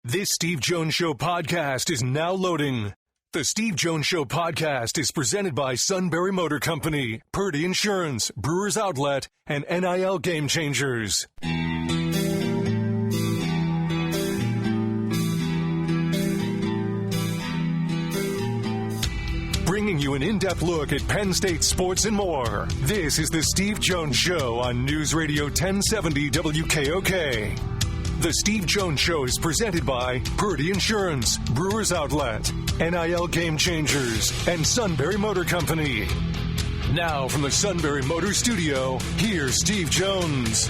This Steve Jones Show podcast is now loading. The Steve Jones Show podcast is presented by Sunbury Motor Company, Purdy Insurance, Brewers Outlet, and NIL Game Changers. Bringing you an in-depth look at Penn State sports and more. This is the Steve Jones Show on News Radio 1070 WKOK. The Steve Jones Show is presented by Purdy Insurance, Brewers Outlet, NIL Game Changers, and Sunbury Motor Company. Now from the Sunbury Motor Studio, here's Steve Jones.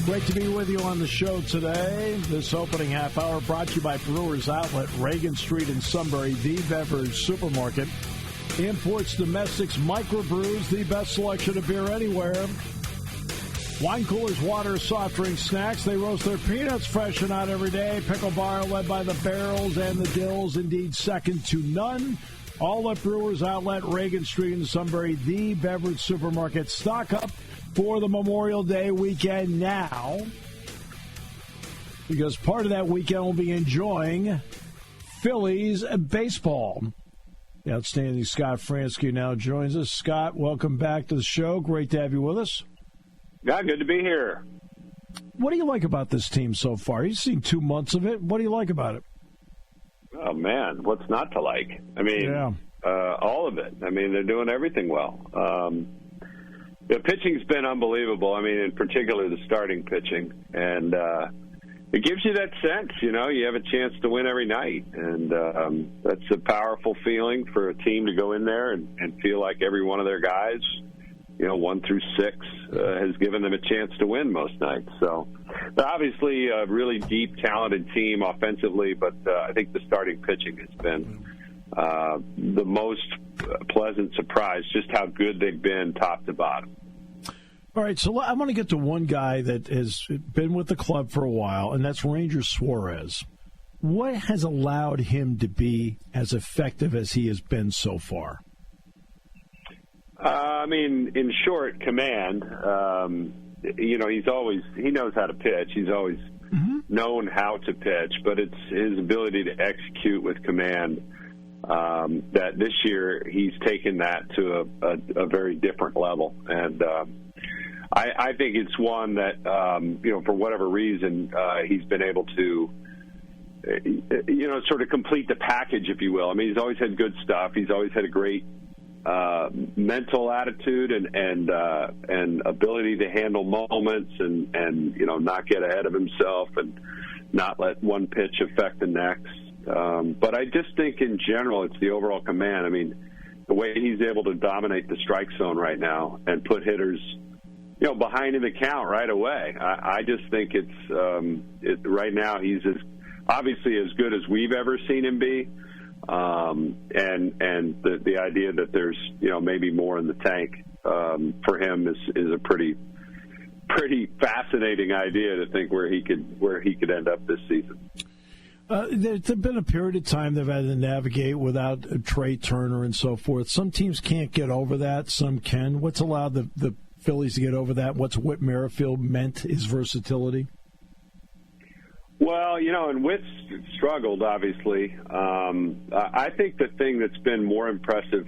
Great to be with you on the show today. This opening half hour brought to you by Brewers Outlet, Reagan Street in Sunbury, the beverage supermarket. Imports, domestics, microbrews, the best selection of beer anywhere. Wine coolers, water, soft drinks, snacks. They roast their peanuts fresh and out every day. Pickle bar led by the barrels and the dills, indeed second to none. All at Brewers Outlet, Reagan Street in Sunbury, the beverage supermarket. Stock up for the Memorial Day weekend now, because part of that weekend will be enjoying Phillies baseball. The outstanding Scott Franzke now joins us. Scott, welcome back to the show. Great to have you with us. Yeah, good to be here. What do you like about this team so far? You've seen 2 months of it. What do you like about it? Oh, man, what's not to like? I mean, all of it. I mean, they're doing everything well. The pitching's been unbelievable. I mean, in particular, the starting pitching. And it gives you that sense, you know, you have a chance to win every night. And that's a powerful feeling for a team to go in there and feel like every one of their guys, you know, 1 through 6, has given them a chance to win most nights. So they're obviously a really deep, talented team offensively, but I think the starting pitching has been the most pleasant surprise, just how good they've been top to bottom. All right, so I want to get to one guy that has been with the club for a while, and that's Ranger Suarez. What has allowed him to be as effective as he has been so far? I mean, in short, command. You know, he knows how to pitch. He's always known how to pitch, but it's his ability to execute with command that this year he's taken that to a very different level. And I think it's one that, you know, for whatever reason, he's been able to, you know, sort of complete the package, if you will. I mean, he's always had good stuff. He's always had a great mental attitude and ability to handle moments and you know, not get ahead of himself and not let one pitch affect the next. But I just think in general it's the overall command. I mean, the way he's able to dominate the strike zone right now and put hitters, you know, behind in the count right away. I just think it's right now he's obviously as good as we've ever seen him be. And the idea that there's, you know, maybe more in the tank for him is a pretty fascinating idea to think where he could end up this season. There's been a period of time they've had to navigate without Trey Turner and so forth. Some teams can't get over that. Some can. What's allowed the Phillies to get over that? What's Whit Merrifield meant, his versatility? Well, you know, and Witt's struggled, obviously. I think the thing that's been more impressive,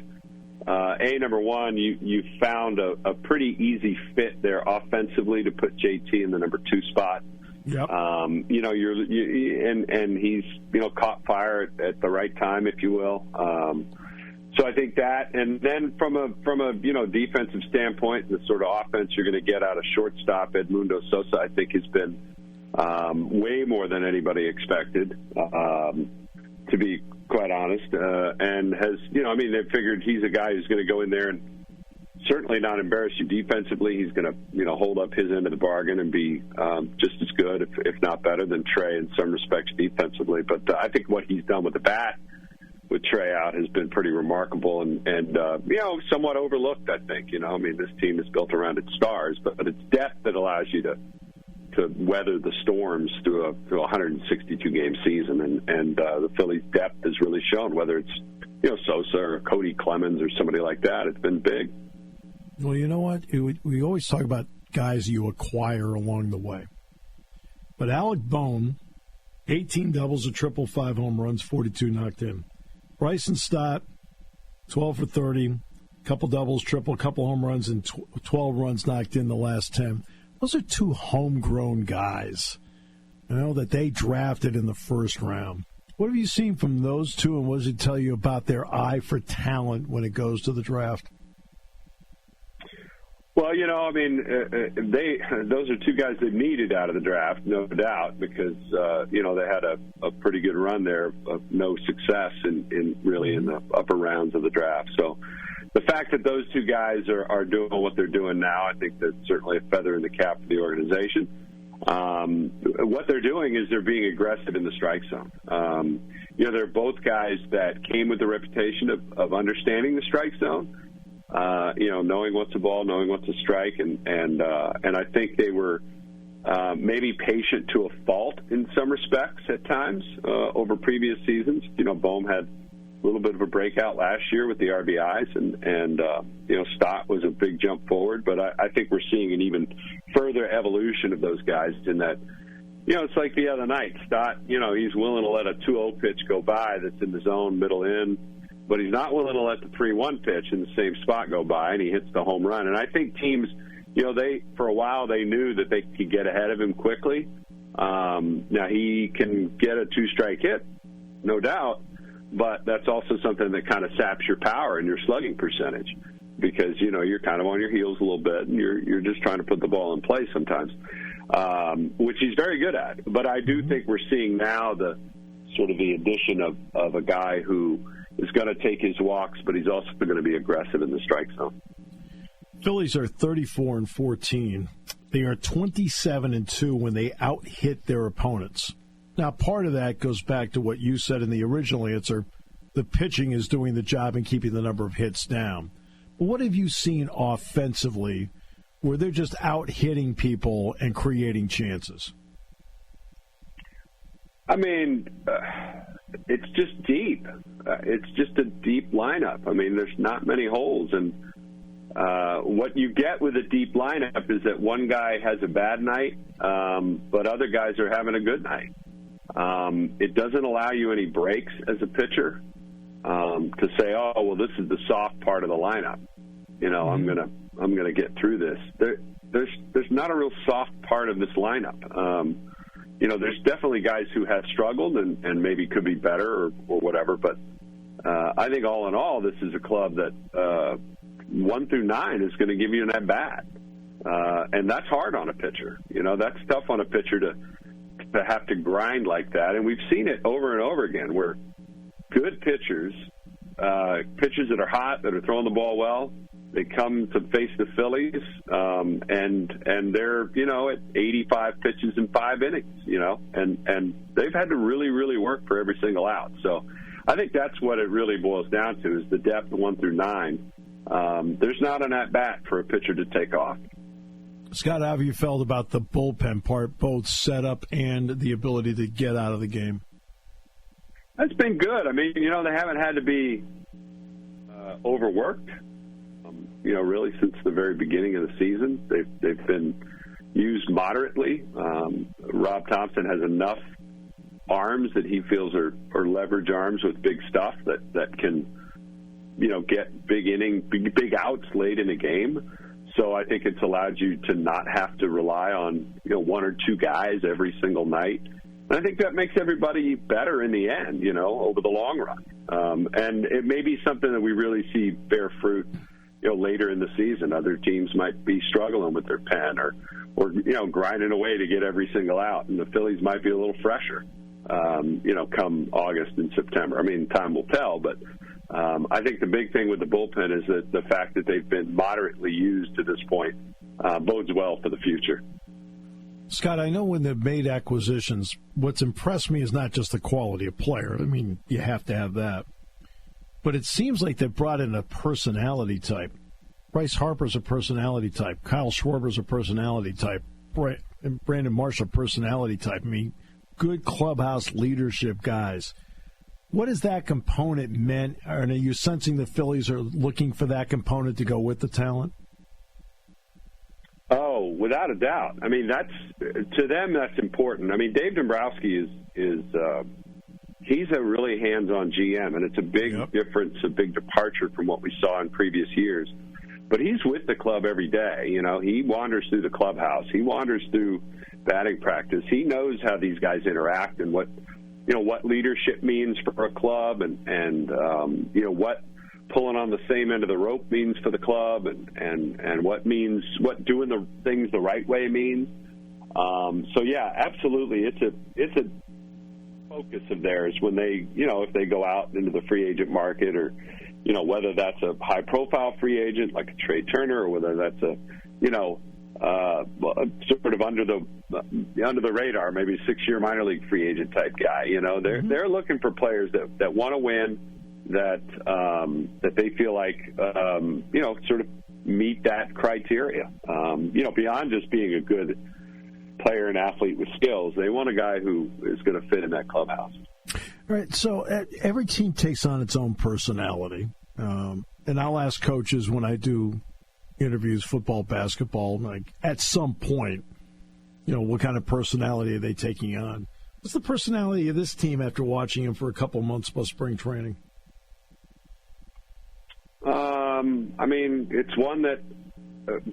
number one, you found a pretty easy fit there offensively to put JT in the number 2 spot. Yep. You know, and he's, you know, caught fire at the right time, if you will. So I think that, and then from a you know, defensive standpoint, the sort of offense you're going to get out of shortstop, Edmundo Sosa, I think has been way more than anybody expected, to be quite honest, and has, you know, I mean, they figured he's a guy who's going to go in there and certainly not embarrass you defensively. He's going to, you know, hold up his end of the bargain and be just as good, if not better, than Trey in some respects defensively. But I think what he's done with the bat, with Trey out, has been pretty remarkable and you know, somewhat overlooked, I think. You know, I mean, this team is built around its stars, but it's depth that allows you to weather the storms through a 162-game season. And the Phillies' depth has really shown, whether it's, you know, Sosa or Cody Clemens or somebody like that. It's been big. Well, you know what? We always talk about guys you acquire along the way. But Alec Bohm, 18 doubles, a triple, 5 home runs, 42 knocked in. Bryson Stott, 12 for 30, couple doubles, triple, couple home runs, and 12 runs knocked in the last 10. Those are 2 homegrown guys, that they drafted in the first round. What have you seen from those 2, and what does it tell you about their eye for talent when it goes to the draft? Well, those are 2 guys that needed out of the draft, no doubt, because, they had a pretty good run there of no success in the upper rounds of the draft. So the fact that those 2 guys are doing what they're doing now, I think that's certainly a feather in the cap for the organization. What they're doing is they're being aggressive in the strike zone. They're both guys that came with the reputation of understanding the strike zone. Knowing what's a ball, knowing what's a strike, and I think they were maybe patient to a fault in some respects at times over previous seasons. Bohm had a little bit of a breakout last year with the RBIs, and Stott was a big jump forward. But I think we're seeing an even further evolution of those guys in that. It's like the other night. Stott, he's willing to let a 2-0 pitch go by that's in the zone, middle in. But he's not willing to let the 3-1 pitch in the same spot go by, and he hits the home run. And I think teams, for a while they knew that they could get ahead of him quickly. Now he can get a 2-strike hit, no doubt, but that's also something that kind of saps your power and your slugging percentage because, you're kind of on your heels a little bit, and you're just trying to put the ball in play sometimes, which he's very good at. But I do think we're seeing now the sort of the addition of a guy who is going to take his walks, but he's also going to be aggressive in the strike zone. Phillies are 34-14. They are 27-2 when they out-hit their opponents. Now, part of that goes back to what you said in the original answer. The pitching is doing the job and keeping the number of hits down. But what have you seen offensively where they're just out-hitting people and creating chances? It's just deep. It's just a deep lineup. There's not many holes. And what you get with a deep lineup is that one guy has a bad night, but other guys are having a good night. It doesn't allow you any breaks as a pitcher to say, oh, well, this is the soft part of the lineup. I'm gonna get through this. There's not a real soft part of this lineup. There's definitely guys who have struggled and maybe could be better or whatever. But I think all in all, this is a club that 1 through 9 is going to give you an at-bat. And that's hard on a pitcher. That's tough on a pitcher to have to grind like that. And we've seen it over and over again where good pitchers that are hot, that are throwing the ball well, they come to face the Phillies, and they're, at 85 pitches in 5 innings, and they've had to really, really work for every single out. So I think that's what it really boils down to is the depth 1 through 9. There's not an at-bat for a pitcher to take off. Scott, how have you felt about the bullpen part, both setup and the ability to get out of the game? That's been good. They haven't had to be overworked. Really since the very beginning of the season. They've been used moderately. Rob Thompson has enough arms that he feels are leverage arms with big stuff that can, get big outs late in a game. So I think it's allowed you to not have to rely on, 1 or 2 guys every single night. And I think that makes everybody better in the end, over the long run. And it may be something that we really see bear fruit later in the season. Other teams might be struggling with their pen or grinding away to get every single out. And the Phillies might be a little fresher, come August and September. Time will tell, but I think the big thing with the bullpen is that the fact that they've been moderately used to this point bodes well for the future. Scott, I know when they've made acquisitions, what's impressed me is not just the quality of player. You have to have that. But it seems like they've brought in a personality type. Bryce Harper's a personality type. Kyle Schwarber's a personality type. Brandon Marshall, personality type. Good clubhouse leadership guys. What has that component meant? Are you sensing the Phillies are looking for that component to go with the talent? Oh, Oh, without a doubt. I mean, to them, that's important. I mean, Dave Dombrowski is he's a really hands-on GM, and it's a big difference, a big departure from what we saw in previous years. But he's with the club every day. You know, he wanders through the clubhouse. He wanders through batting practice. He knows how these guys interact and what leadership means for a club, and what pulling on the same end of the rope means for the club, and what doing the things the right way means. So yeah, absolutely, it's a focus of theirs when they, if they go out into the free agent market, or whether that's a high profile free agent like a Trey Turner, or whether that's a sort of under the radar, maybe 6-year minor league free agent type guy. They're looking for players that want to win, that they feel like sort of meet that criteria. Beyond just being a good player and athlete with skills, they want a guy who is going to fit in that clubhouse. Right. So every team takes on its own personality, and I'll ask coaches when I do interviews, football, basketball, like at some point, what kind of personality are they taking on? What's the personality of this team after watching them for a couple months plus spring training? I mean, it's one that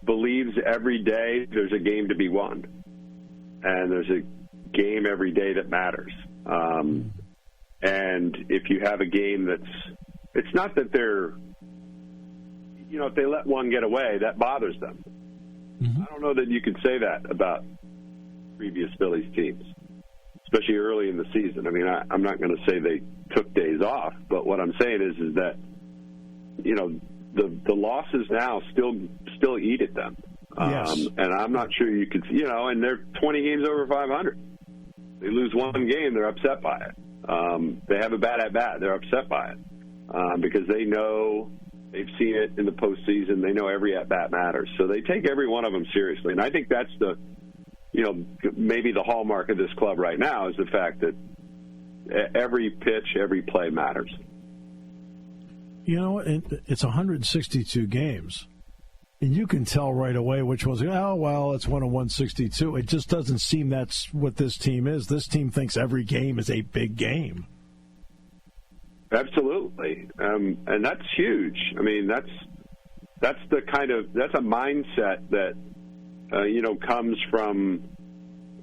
believes every day there's a game to be won, and there's a game every day that matters. And if you have a game it's not that they're, if they let one get away, that bothers them. Mm-hmm. I don't know that you could say that about previous Phillies teams, especially early in the season. I mean, I'm not going to say they took days off, but what I'm saying is that, the losses now still eat at them. Yes. And I'm not sure you could, and they're 20 games over 500. They lose one game, they're upset by it. They have a bad at-bat, they're upset by it. Because they know, they've seen it in the postseason, they know every at-bat matters. So they take every one of them seriously. And I think that's maybe the hallmark of this club right now is the fact that every pitch, every play matters. It's 162 games. And you can tell right away which one's, it's one of 162. It just doesn't seem that's what this team is. This team thinks every game is a big game. Absolutely. And that's huge. I mean, that's a mindset that, comes from,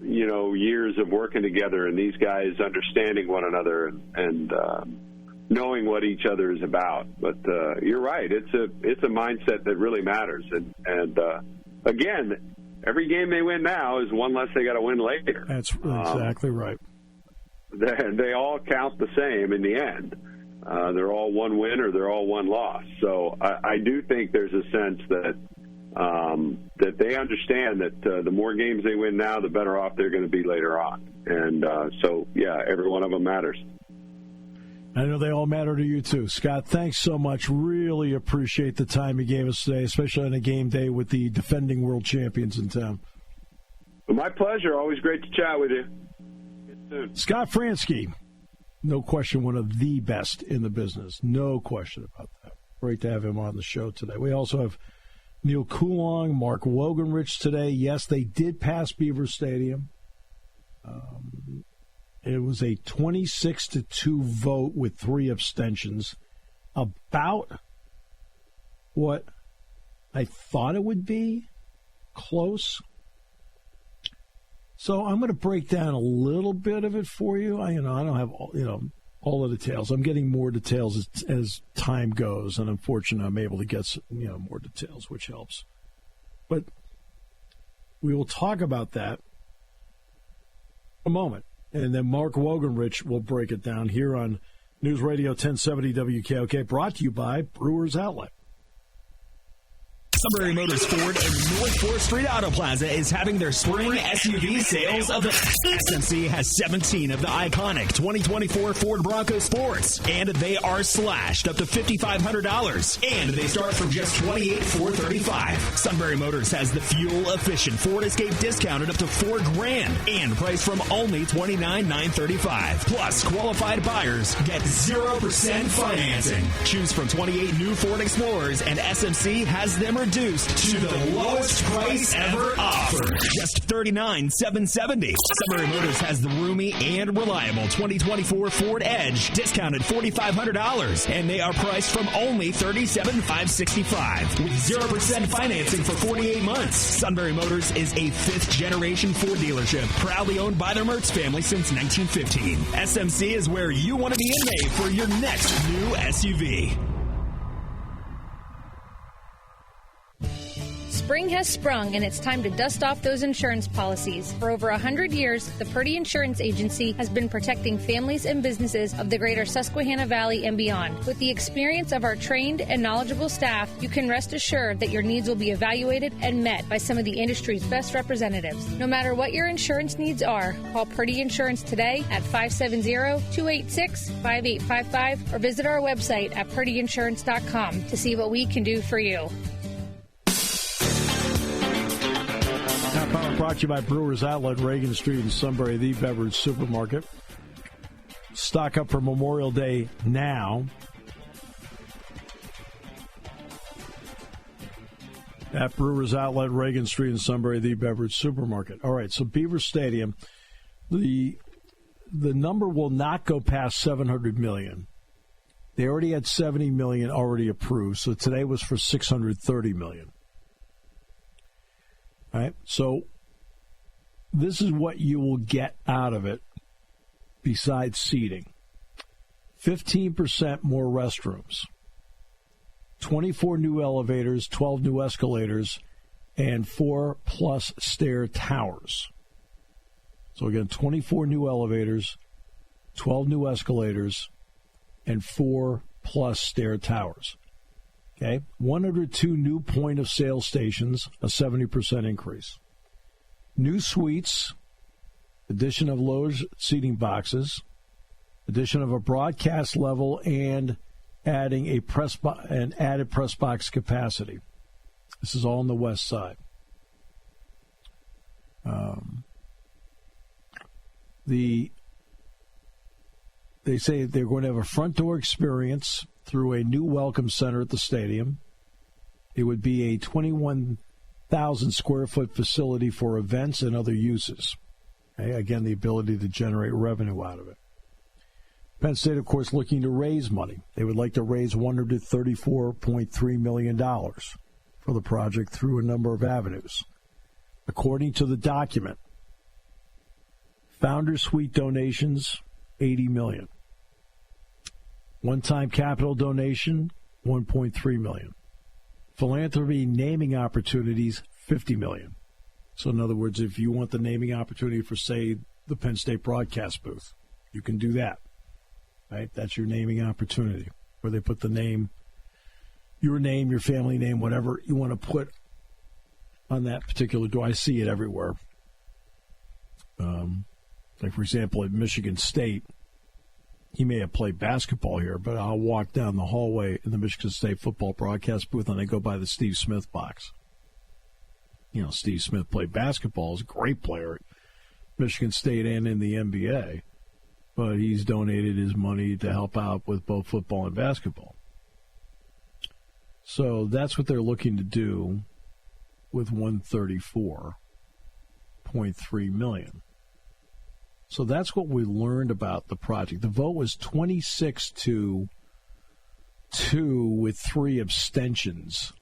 years of working together and these guys understanding one another and knowing what each other is about. But you're right. It's a mindset that really matters. And again, every game they win now is one less they got to win later. That's exactly right. They all count the same in the end. They're all one win or they're all one loss. So I do think there's a sense that they understand that the more games they win now, the better off they're going to be later on. And every one of them matters. I know they all matter to you, too. Scott, thanks so much. Really appreciate the time you gave us today, especially on a game day with the defending world champions in town. Well, my pleasure. Always great to chat with you. Get soon. Scott Franzke, no question, one of the best in the business. No question about that. Great to have him on the show today. We also have Neil Coulong, Mark Wogenrich today. Yes, they did pass Beaver Stadium. It was a 26-2 vote with 3 abstentions. About what I thought it would be. Close. So I'm going to break down a little bit of it for you. I don't have all the details. I'm getting more details as time goes, and unfortunately, I'm able to get more details, which helps. But we will talk about that in a moment. And then Mark Wogenrich will break it down here on News Radio 1070 WKOK, brought to you by Brewers Outlet. Sunbury Motors Ford and North 4th Street Auto Plaza is having their spring SUV sales event. SMC has 17 of the iconic 2024 Ford Bronco Sports, and they are slashed up to $5,500, and they start from just $28,435. Sunbury Motors has the fuel-efficient Ford Escape discounted up to $4,000 and priced from only $29,935. Plus, qualified buyers get 0% financing. Choose from 28 new Ford Explorers, and SMC has them redeemed reduced to the lowest price ever offered. Just $39,770. Sunbury Motors has the roomy and reliable 2024 Ford Edge, discounted $4,500, and they are priced from only $37,565 with 0% financing for 48 months. Sunbury Motors is a fifth-generation Ford dealership, proudly owned by the Mertz family since 1915. SMC is where you want to be in May for your next new SUV. Spring has sprung, and it's time to dust off those insurance policies. For over 100 years, the Purdy Insurance Agency has been protecting families and businesses of the greater Susquehanna Valley and beyond. With the experience of our trained and knowledgeable staff, you can rest assured that your needs will be evaluated and met by some of the industry's best representatives. No matter what your insurance needs are, call Purdy Insurance today at 570-286-5855 or visit our website at purdyinsurance.com to see what we can do for you. Half hour brought to you by Brewers Outlet, Reagan Street in Sunbury, the beverage supermarket. Stock up for Memorial Day now. At Brewers Outlet, Reagan Street in Sunbury, the beverage supermarket. All right, so Beaver Stadium, the number will not go past $700 million. They already had $70 million already approved, so today was for $630 million. All right, so this is what you will get out of it besides seating. 15% more restrooms, 24 new elevators, 12 new escalators, and 4+ stair towers. So again, 24 new elevators, 12 new escalators, and 4+ stair towers. Okay, 102 new point-of-sale stations, a 70% increase. New suites, addition of lower seating boxes, addition of a broadcast level, and adding an added press box capacity. This is all on the west side. They say they're going to have a front door experience through a new welcome center at the stadium. It would be a 21,000 square foot facility for events and other uses. Okay? Again, the ability to generate revenue out of it. Penn State, of course, looking to raise money. They would like to raise $134.3 million for the project through a number of avenues. According to the document, Founder Suite donations, $80 million. One-time capital donation, $1.3 million. Philanthropy naming opportunities, $50 million. So in other words, if you want the naming opportunity for, say, the Penn State broadcast booth, you can do that. Right? That's your naming opportunity, where they put the name, your family name, whatever you want to put on that particular door. I see it everywhere. Like, for example, at Michigan State, he may have played basketball here, but I'll walk down the hallway in the Michigan State football broadcast booth, and I go by the Steve Smith box. You know, Steve Smith played basketball. He's a great player at Michigan State and in the NBA, but he's donated his money to help out with both football and basketball. So that's what they're looking to do with $134.3 million. So that's what we learned about the project. The vote was 26-2 with 3 abstentions.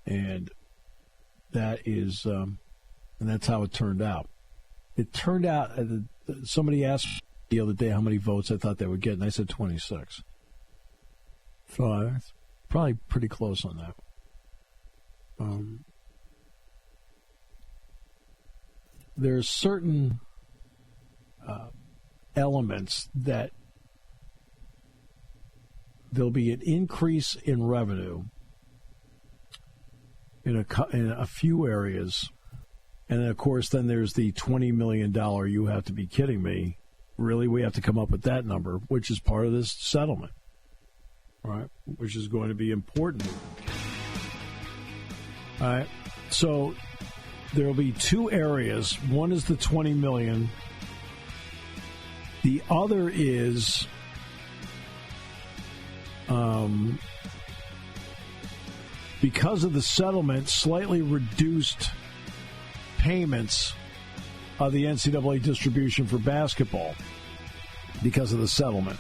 And that is, and that's how it turned out. It turned out, somebody asked the other day how many votes I thought they would get, and I said 26. So it's probably pretty close on that. There's certain elements that there'll be an increase in revenue in a few areas, and then, of course, then there's the $20 million. You have to be kidding me! Really, we have to come up with that number, which is part of this settlement, right? Which is going to be important. All right, so there will be 2 areas. One is the $20 million. The other is because of the settlement, slightly reduced payments of the NCAA distribution for basketball because of the settlement,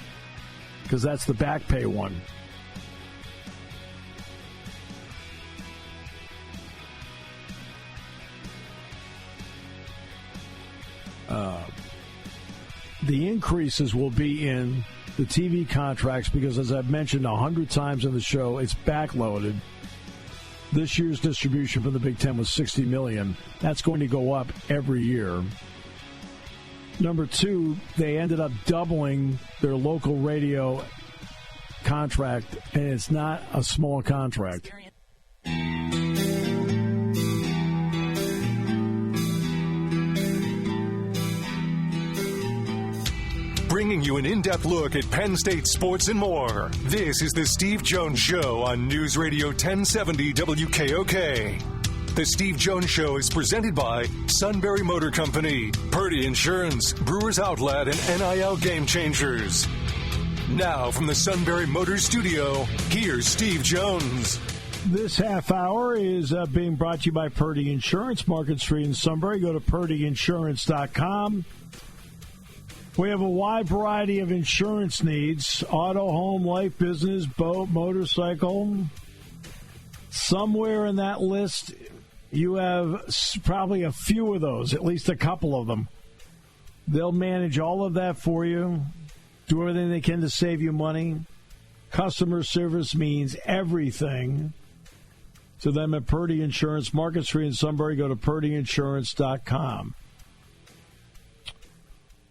because that's the back pay one. The increases will be in the TV contracts because, as I've mentioned 100 times in the show, it's backloaded. This year's distribution for the Big Ten was $60 million. That's going to go up every year. Number two, they ended up doubling their local radio contract, and it's not a small contract. Bringing you an in-depth look at Penn State sports and more. This is the Steve Jones Show on News Radio 1070 WKOK. The Steve Jones Show is presented by Sunbury Motor Company, Purdy Insurance, Brewers Outlet, and NIL Game Changers. Now from the Sunbury Motors Studio, here's Steve Jones. This half hour is being brought to you by Purdy Insurance, Market Street in Sunbury. Go to purdyinsurance.com. We have a wide variety of insurance needs: auto, home, life, business, boat, motorcycle. Somewhere in that list, you have probably a few of those, at least a couple of them. They'll manage all of that for you, do everything they can to save you money. Customer service means everything to them at Purdy Insurance, Market Street in Sunbury. Go to purdyinsurance.com.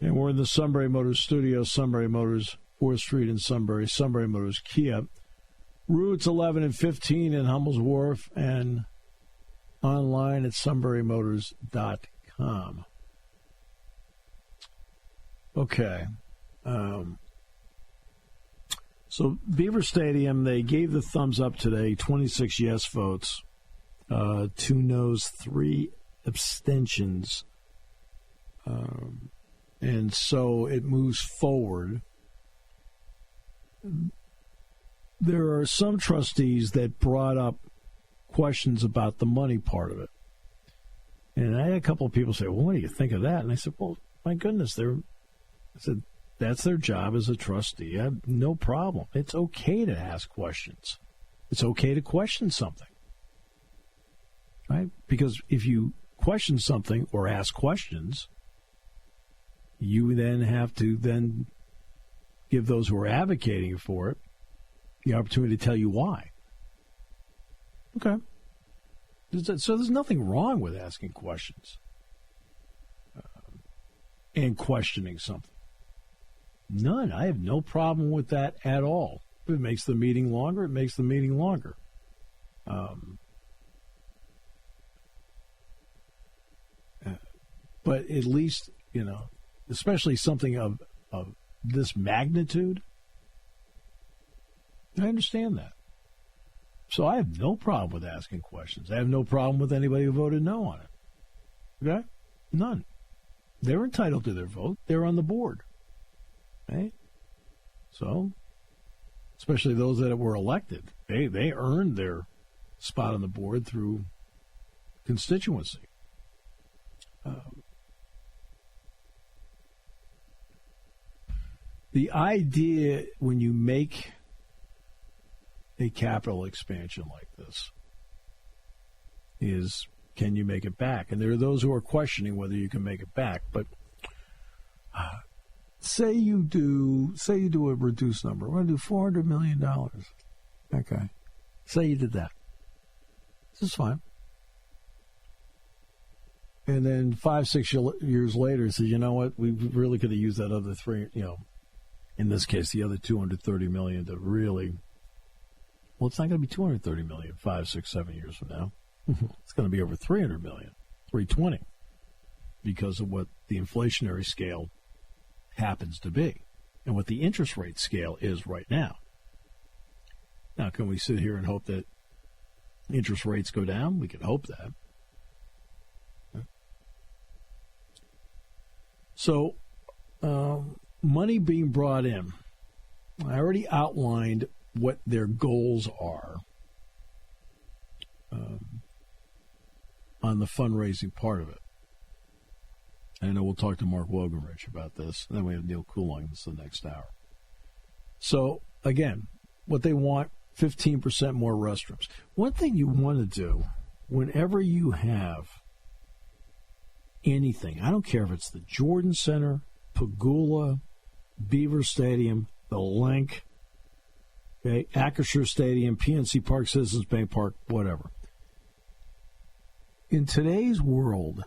And we're in the Sunbury Motors studio, Sunbury Motors, 4th Street in Sunbury, Sunbury Motors Kia. Routes 11 and 15 in Hummel's Wharf, and online at sunburymotors.com. Okay. So Beaver Stadium, they gave the thumbs up today, 26 yes votes, 2 no's, 3 abstentions. And so it moves forward. There are some trustees that brought up questions about the money part of it. And I had a couple of people say, well, what do you think of that? And I said, well, my goodness, I said, that's their job as a trustee. I have no problem. It's okay to ask questions. It's okay to question something. Right? Because if you question something or ask questions, you then have to then give those who are advocating for it the opportunity to tell you why. Okay. So there's nothing wrong with asking questions and questioning something. None. I have no problem with that at all. If it makes the meeting longer, it makes the meeting longer. But at least, especially something of this magnitude, I understand that. So I have no problem with asking questions. I have no problem with anybody who voted no on it. Okay? None. They're entitled to their vote. They're on the board. Right? So, especially those that were elected, they earned their spot on the board through constituency. The idea when you make a capital expansion like this is, can you make it back? And there are those who are questioning whether you can make it back. But say you do a reduced number. We're going to do $400 million. Okay. Say you did that. This is fine. And then 5-6 years later, say, you know what? We really could have used that other three, in this case, the other $230 million to really. Well, it's not going to be $230 million 5, 6, 7 years from now. It's going to be over $300 million, $320, because of what the inflationary scale happens to be and what the interest rate scale is right now. Now, can we sit here and hope that interest rates go down? We can hope that. So, money being brought in. I already outlined what their goals are on the fundraising part of it. I know we'll talk to Mark Wogenrich about this, and then we have Neil Coulong. This is the next hour. So, again, what they want, 15% more restrooms. One thing you want to do whenever you have anything, I don't care if it's the Jordan Center, Pagula, Beaver Stadium, the Link, okay, Acrisure Stadium, PNC Park, Citizens Bank Park, whatever. In today's world,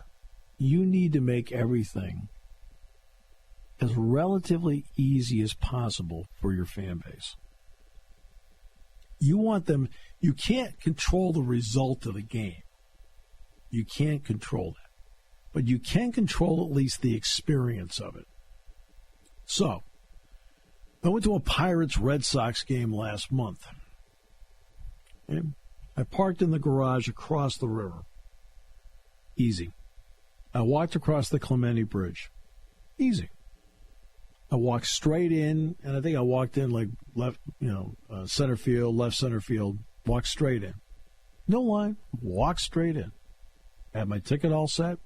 you need to make everything as relatively easy as possible for your fan base. You want them, you can't control the result of the game. You can't control that. But you can control at least the experience of it. So, I went to a Pirates-Red Sox game last month. And I parked in the garage across the river. Easy. I walked across the Clemente Bridge. Easy. I walked straight in, and I think I walked in like left, center field, left center field, walked straight in. No line, walked straight in. Had my ticket all set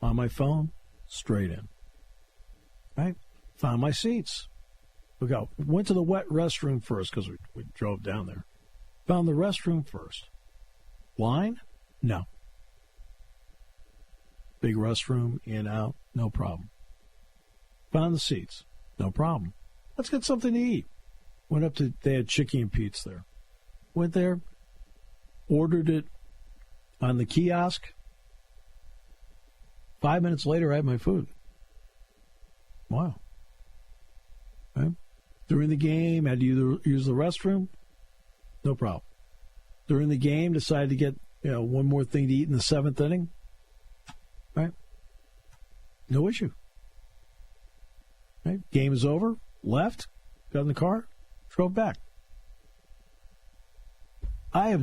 on my phone, straight in. Right? Found my seats. Went to the wet restroom first because we drove down there. Found the restroom first. Line? No. Big restroom, in, out, no problem. Found the seats. No problem. Let's get something to eat. Went up to, they had Chicky and Pete's there. Went there, ordered it on the kiosk. 5 minutes later, I had my food. Wow. Okay. During the game, had to use the restroom. No problem. During the game, decided to get one more thing to eat in the seventh inning. Right? No issue. Right? Game is over. Left. Got in the car. Drove back. I have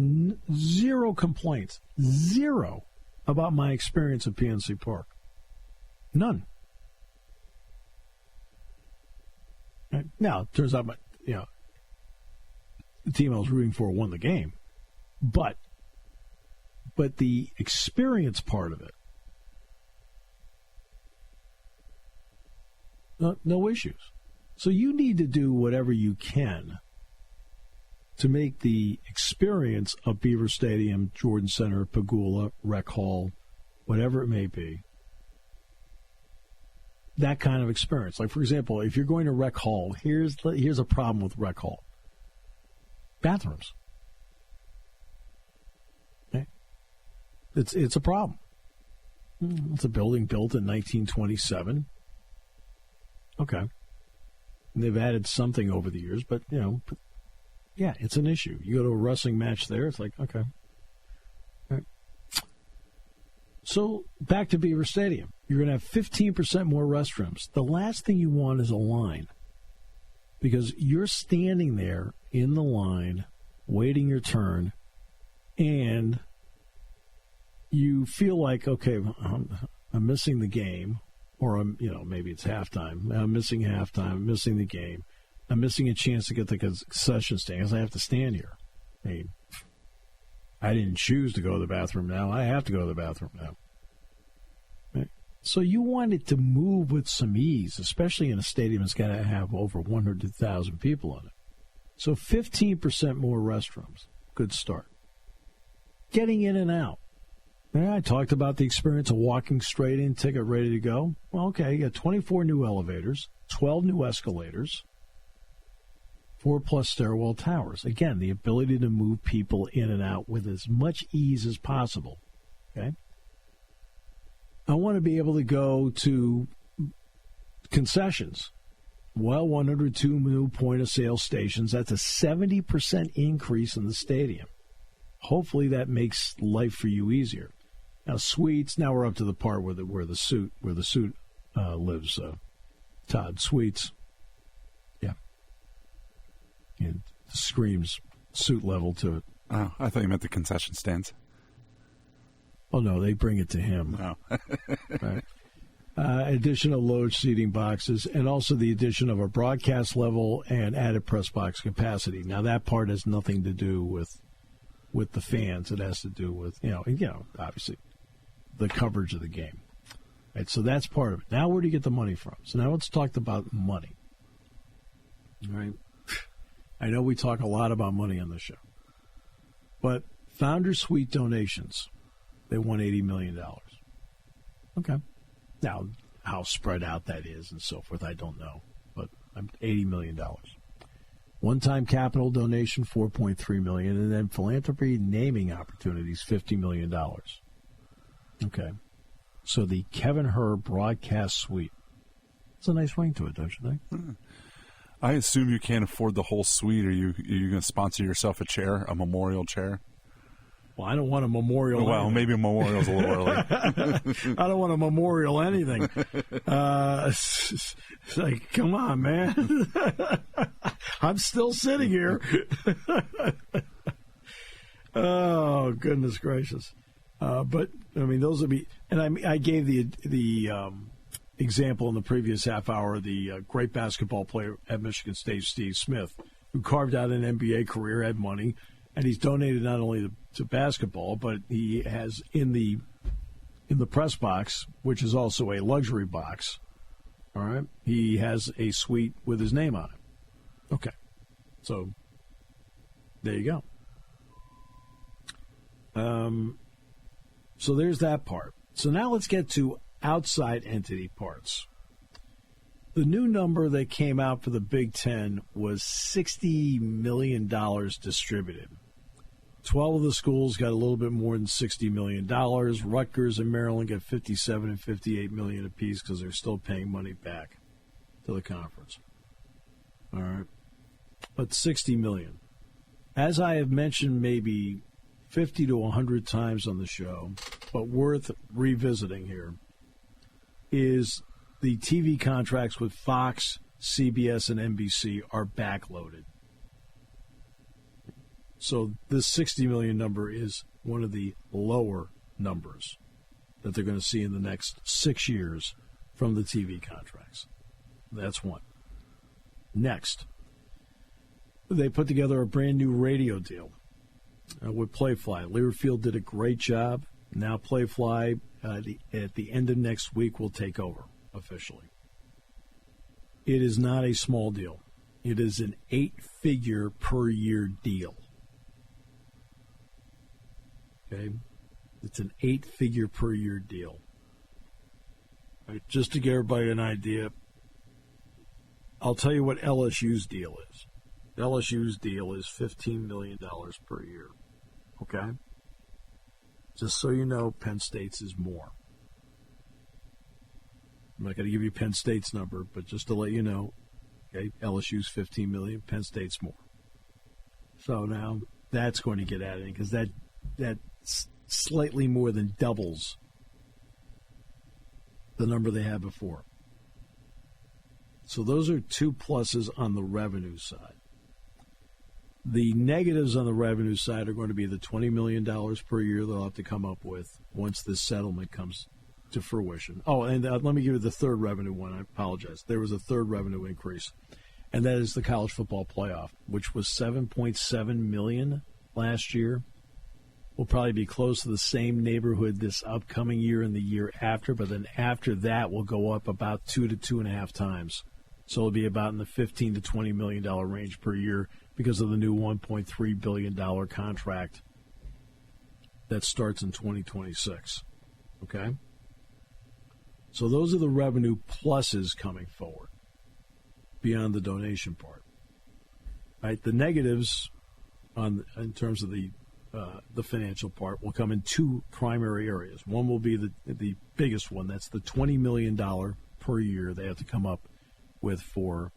zero complaints. Zero about my experience at PNC Park. None. Right? Now, it turns out the team I was rooting for won the game. But the experience part of it, no issues. So you need to do whatever you can to make the experience of Beaver Stadium, Jordan Center, Pagula, Rec Hall, whatever it may be, that kind of experience. Like, for example, if you're going to Rec Hall, here's a problem with Rec Hall. Bathrooms. Okay? It's a problem. It's a building built in 1927. Okay. And they've added something over the years, but, yeah, it's an issue. You go to a wrestling match there, it's like, okay. All right. So, back to Beaver Stadium. You're going to have 15% more restrooms. The last thing you want is a line. Because you're standing there in the line, waiting your turn, and you feel like, okay, I'm missing the game. Or, maybe it's halftime. I'm missing halftime. I'm missing the game. I'm missing a chance to get the concession stand because I have to stand here. I mean, I didn't choose to go to the bathroom now. I have to go to the bathroom now. Right? So you want it to move with some ease, especially in a stadium that's going to have over 100,000 people in it. So 15% more restrooms. Good start. Getting in and out. Yeah, I talked about the experience of walking straight in, ticket ready to go. Well, okay, you got 24 new elevators, 12 new escalators, 4+ stairwell towers. Again, the ability to move people in and out with as much ease as possible. Okay? I want to be able to go to concessions. Well, 102 new point-of-sale stations. That's a 70% increase in the stadium. Hopefully that makes life for you easier. Now, suites, now we're up to the part where the suit lives, Todd. Suites. Yeah. It screams suit level to it. Oh, I thought you meant the concession stands. Oh, no, they bring it to him. Oh. Right. addition of load seating boxes, and also the addition of a broadcast level and added press box capacity. Now, that part has nothing to do with the fans. It has to do with, obviously, the coverage of the game. Right, so that's part of it. Now, where do you get the money from? So now let's talk about money. All right. I know we talk a lot about money on the show. But Founder Suite donations, they won $80 million. Okay. Now, how spread out that is and so forth, I don't know. But $80 million. One-time capital donation, $4.3 million. And then philanthropy naming opportunities, $50 million. Okay. So the Kevin Herr Broadcast Suite. It's a nice ring to it, don't you think? I assume you can't afford the whole suite. Are you going to sponsor yourself a chair, a memorial chair? Well, I don't want a memorial. Well, maybe a memorial's a little early. I don't want a memorial anything. It's like, come on, man. I'm still sitting here. Oh, goodness gracious. But, I mean, those would be, and I gave the example in the previous half hour, the great basketball player at Michigan State, Steve Smith, who carved out an NBA career, had money, and he's donated not only to basketball, but he has in the press box, which is also a luxury box, all right, he has a suite with his name on it. Okay. So, there you go. So there's that part. So now let's get to outside entity parts. The new number that came out for the Big Ten was $60 million distributed. 12 of the schools got a little bit more than $60 million. Rutgers and Maryland got $57 and $58 million apiece because they're still paying money back to the conference. All right. But $60 million. As I have mentioned maybe 50 to 100 times on the show, but worth revisiting here, is the TV contracts with Fox, CBS, and NBC are backloaded. So this $60 million number is one of the lower numbers that they're going to see in the next 6 years from the TV contracts. That's one. Next, they put together a brand new radio deal with Playfly. Learfield did a great job. Now Playfly, at the end of next week, will take over officially. It is not a small deal. It is an 8-figure per year deal. Okay? It's an 8-figure per year deal. Right, just to give everybody an idea, I'll tell you what LSU's deal is. LSU's deal is $15 million per year. Okay? Just so you know, Penn State's is more. I'm not going to give you Penn State's number, but just to let you know, okay, LSU's $15 million, Penn State's more. So now that's going to get added because that slightly more than doubles the number they had before. So those are two pluses on the revenue side. The negatives on the revenue side are going to be the $20 million per year they'll have to come up with once this settlement comes to fruition. Oh, and let me give you the third revenue one. I apologize. There was a third revenue increase, and that is the college football playoff, which was $7.7 million last year. Will probably be close to the same neighborhood this upcoming year and the year after, but then after that will go up about 2 to 2.5 times. So it'll be about in the $15 to $20 million range per year because of the new $1.3 billion contract that starts in 2026. Okay? So those are the revenue pluses coming forward beyond the donation part. Right? The negatives in terms of the financial part will come in two primary areas. One will be the biggest one. That's the $20 million per year they have to come up with for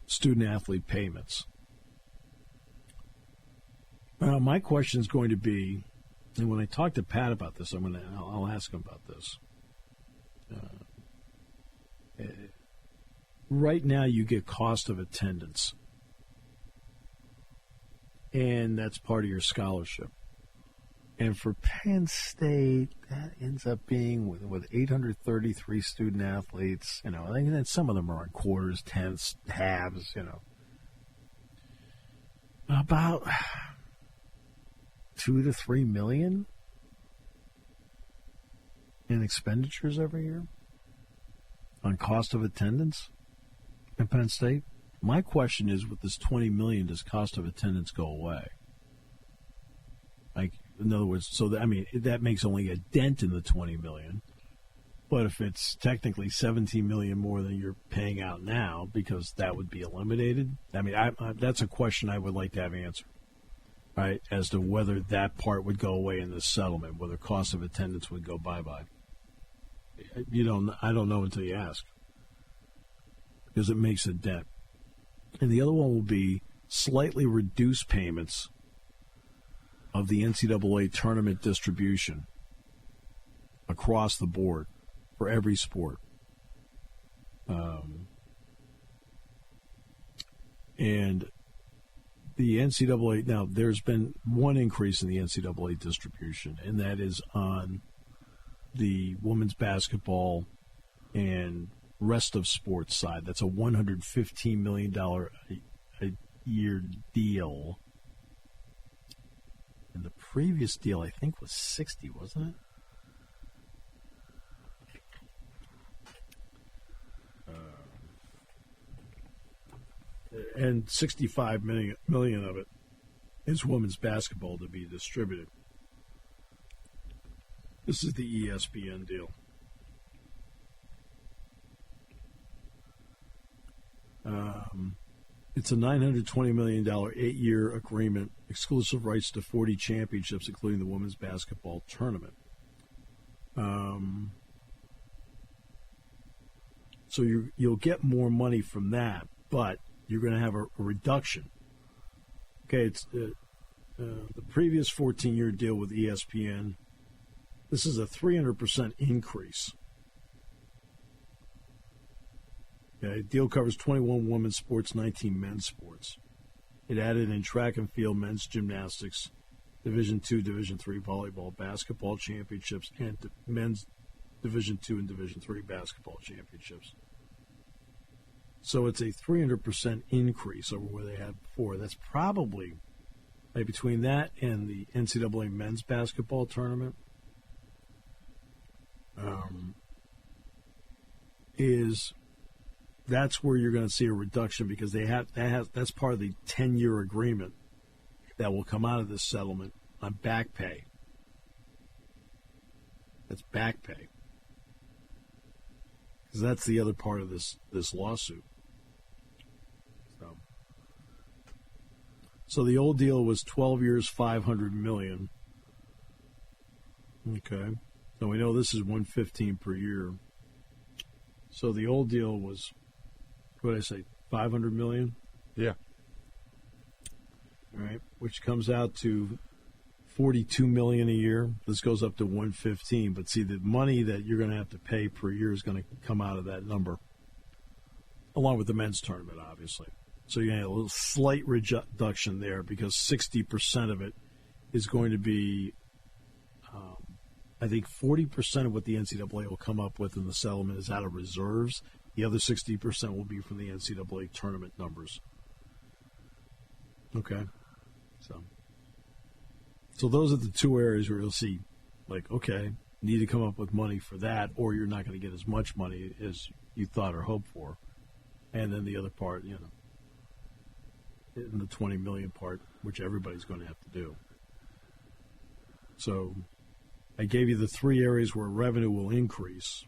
student-athlete payments. My question is going to be, and when I talk to Pat about this, I'll ask him about this. Right now, you get cost of attendance, and that's part of your scholarship. And for Penn State, that ends up being with 833 student athletes. You know, and then some of them are on quarters, tenths, halves. You know, about 2 to 3 million in expenditures every year on cost of attendance in Penn State. My question is, with this $20 million, does cost of attendance go away? Like, in other words, that makes only a dent in the $20 million. But if it's technically $17 million more than you're paying out now, because that would be eliminated, that's a question I would like to have answered, right? As to whether that part would go away in this settlement, whether cost of attendance would go bye-bye. I don't know until you ask, because it makes a dent. And the other one will be slightly reduced payments of the NCAA tournament distribution across the board for every sport. And the NCAA, now there's been one increase in the NCAA distribution, and that is on the women's basketball and rest of sports side. That's a $115 million a year deal. And the previous deal, I think, was 60, wasn't it? And 65 million of it is women's basketball to be distributed. This is the ESPN deal. It's a $920 million 8-year agreement, exclusive rights to 40 championships, including the women's basketball tournament. So you'll get more money from that, but you're going to have a reduction. Okay, it's the previous 14-year deal with ESPN. This is a 300% increase. Okay, deal covers 21 women's sports, 19 men's sports. It added in track and field, men's gymnastics, Division II, Division III volleyball, basketball championships, and men's Division II and Division III basketball championships. So it's a 300% increase over where they had before. That's probably, like, between that and the NCAA men's basketball tournament, that's where you're going to see a reduction, because that's part of the 10-year agreement that will come out of this settlement on back pay. That's back pay, because that's the other part of this lawsuit. So the old deal was 12 years, $500 million. Okay, so we know this is $115 per year. So the old deal was, what did I say, $500 million? Yeah. All right, which comes out to $42 million a year. This goes up to $115. But see, the money that you're going to have to pay per year is going to come out of that number, along with the men's tournament, obviously. So you have a little slight reduction there, because 60% of it is going to be, I think 40% of what the NCAA will come up with in the settlement is out of reserves. The other 60% will be from the NCAA tournament numbers. Okay. So those are the two areas where you'll see, like, okay, need to come up with money for that, or you're not going to get as much money as you thought or hoped for. And then the other part, in the $20 million part, which everybody's going to have to do. So I gave you the three areas where revenue will increase.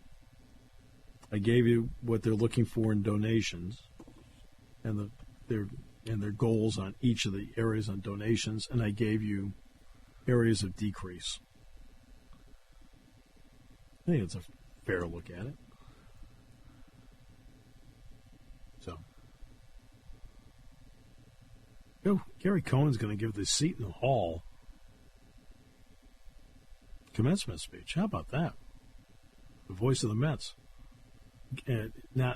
I gave you what they're looking for in donations, and their goals on each of the areas on donations, and I gave you areas of decrease. I think it's a fair look at it. So, Gary Cohen's going to give the Seton Hall commencement speech. How about that? The voice of the Mets. Now,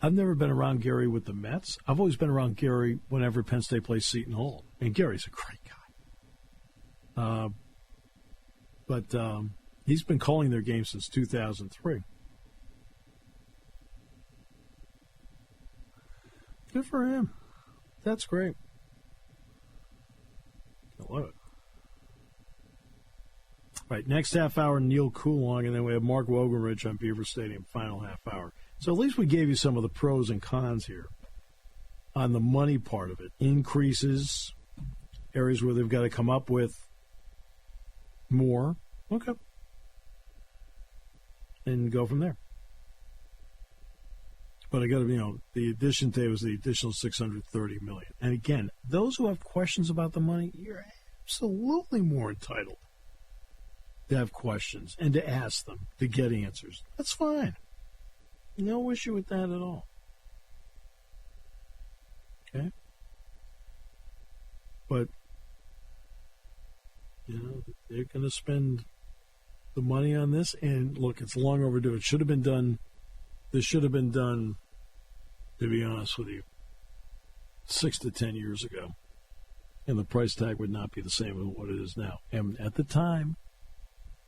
I've never been around Gary with the Mets. I've always been around Gary whenever Penn State plays Seton Hall. And Gary's a great guy. But he's been calling their games since 2003. Good for him. That's great. I love it. All right, next half hour, Neil Coulong, and then we have Mark Wogenrich on Beaver Stadium, final half hour. So at least we gave you some of the pros and cons here on the money part of it. Increases, areas where they've got to come up with more. Okay. And go from there. But I got to, the addition today was the additional $630 million. And again, those who have questions about the money, you're absolutely more entitled to have questions and to ask them, to get answers. That's fine. No issue with that at all. Okay? But, they're going to spend the money on this, and look, it's long overdue. It should have been done. This should have been done, to be honest with you, 6 to 10 years ago. And the price tag would not be the same as what it is now. And at the time,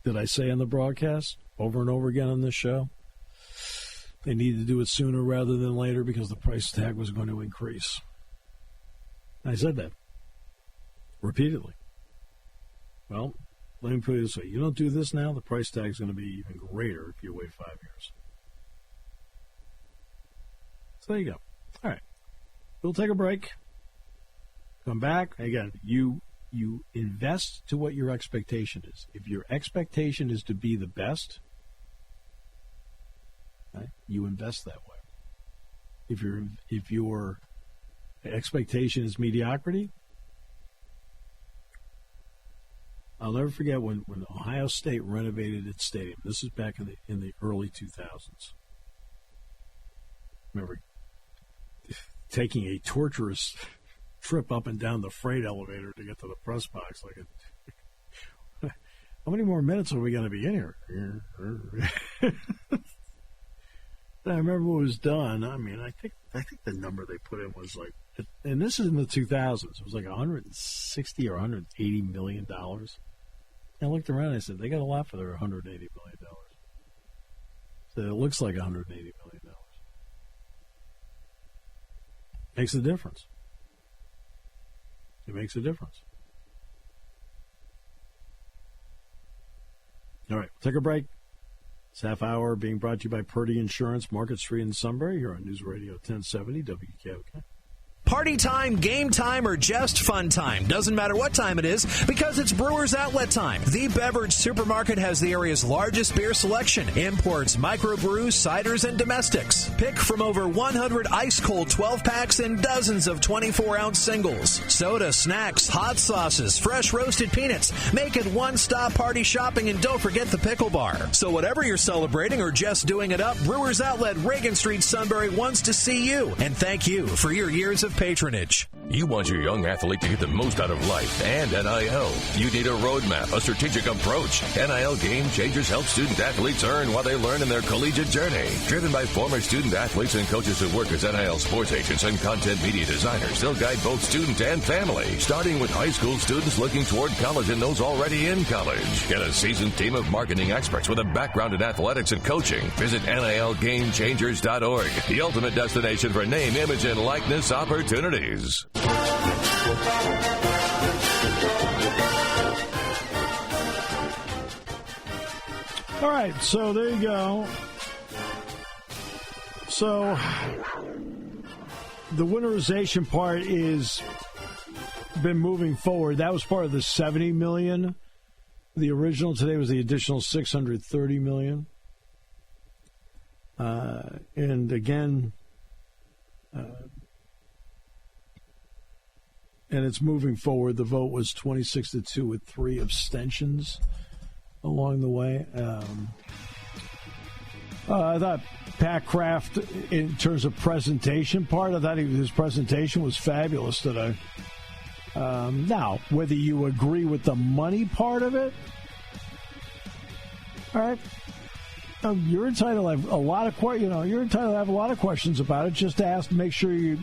did I say on the broadcast over and over again on this show, they needed to do it sooner rather than later because the price tag was going to increase. I said that repeatedly. Well, let me put it this way. You don't do this now, the price tag is going to be even greater if you wait 5 years. So there you go. All right. We'll take a break. Come back. Again, you invest to what your expectation is. If your expectation is to be the best, right, you invest that way. If your expectation is mediocrity, I'll never forget when Ohio State renovated its stadium. This is back in the early 2000s. Remember taking a torturous trip up and down the freight elevator to get to the press box. How many more minutes are we going to be in here? I remember when it was done. I mean, I think the number they put in was like, and this is in the 2000s. It was like $160 or $180 million. I looked around and I said, they got a lot for their $180 million. So it looks like $180 million. Makes a difference. It makes a difference. All right, take a break. This half hour being brought to you by Purdy Insurance, Market Street in Sunbury, here on News Radio 1070 WKOK. Party time, game time, or just fun time. Doesn't matter what time it is because it's Brewers Outlet time. The beverage supermarket has the area's largest beer selection. Imports, microbrews, ciders, and domestics. Pick from over 100 ice-cold 12-packs and dozens of 24-ounce singles. Soda, snacks, hot sauces, fresh roasted peanuts. Make it one-stop party shopping, and don't forget the pickle bar. So whatever you're celebrating or just doing it up, Brewers Outlet, Reagan Street, Sunbury wants to see you. And thank you for your years of patronage. You want your young athlete to get the most out of life and NIL. You need a roadmap, a strategic approach. NIL Game Changers help student athletes earn while they learn in their collegiate journey. Driven by former student athletes and coaches who work as NIL sports agents and content media designers, they'll guide both student and family, starting with high school students looking toward college and those already in college. Get a seasoned team of marketing experts with a background in athletics and coaching. Visit NILGameChangers.org, the ultimate destination for name, image, and likeness opportunities. All right, so there you go. So the winterization part is been moving forward. That was part of the $70 million. The original today was the additional $630 million. And again, and it's moving forward. The vote was 26-2 with 3 abstentions along the way. I thought Pat Kraft, in terms of presentation part, I thought his presentation was fabulous today. Now, whether you agree with the money part of it, all right, you're entitled to have a lot of you're entitled to have a lot of questions about it. Just to ask, make sure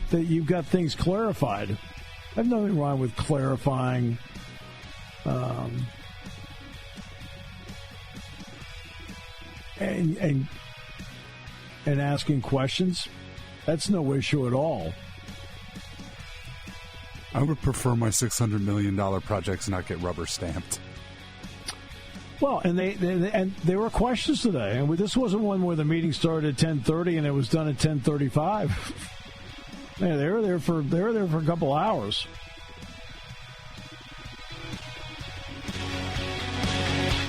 that you've got things clarified. I have nothing wrong with clarifying and asking questions, that's no issue at all. I would prefer my $600 million projects not get rubber stamped. Well, and there were questions today, and this wasn't one where the meeting started at 10:30 and it was done at 10:35. Yeah, they were there for a couple hours.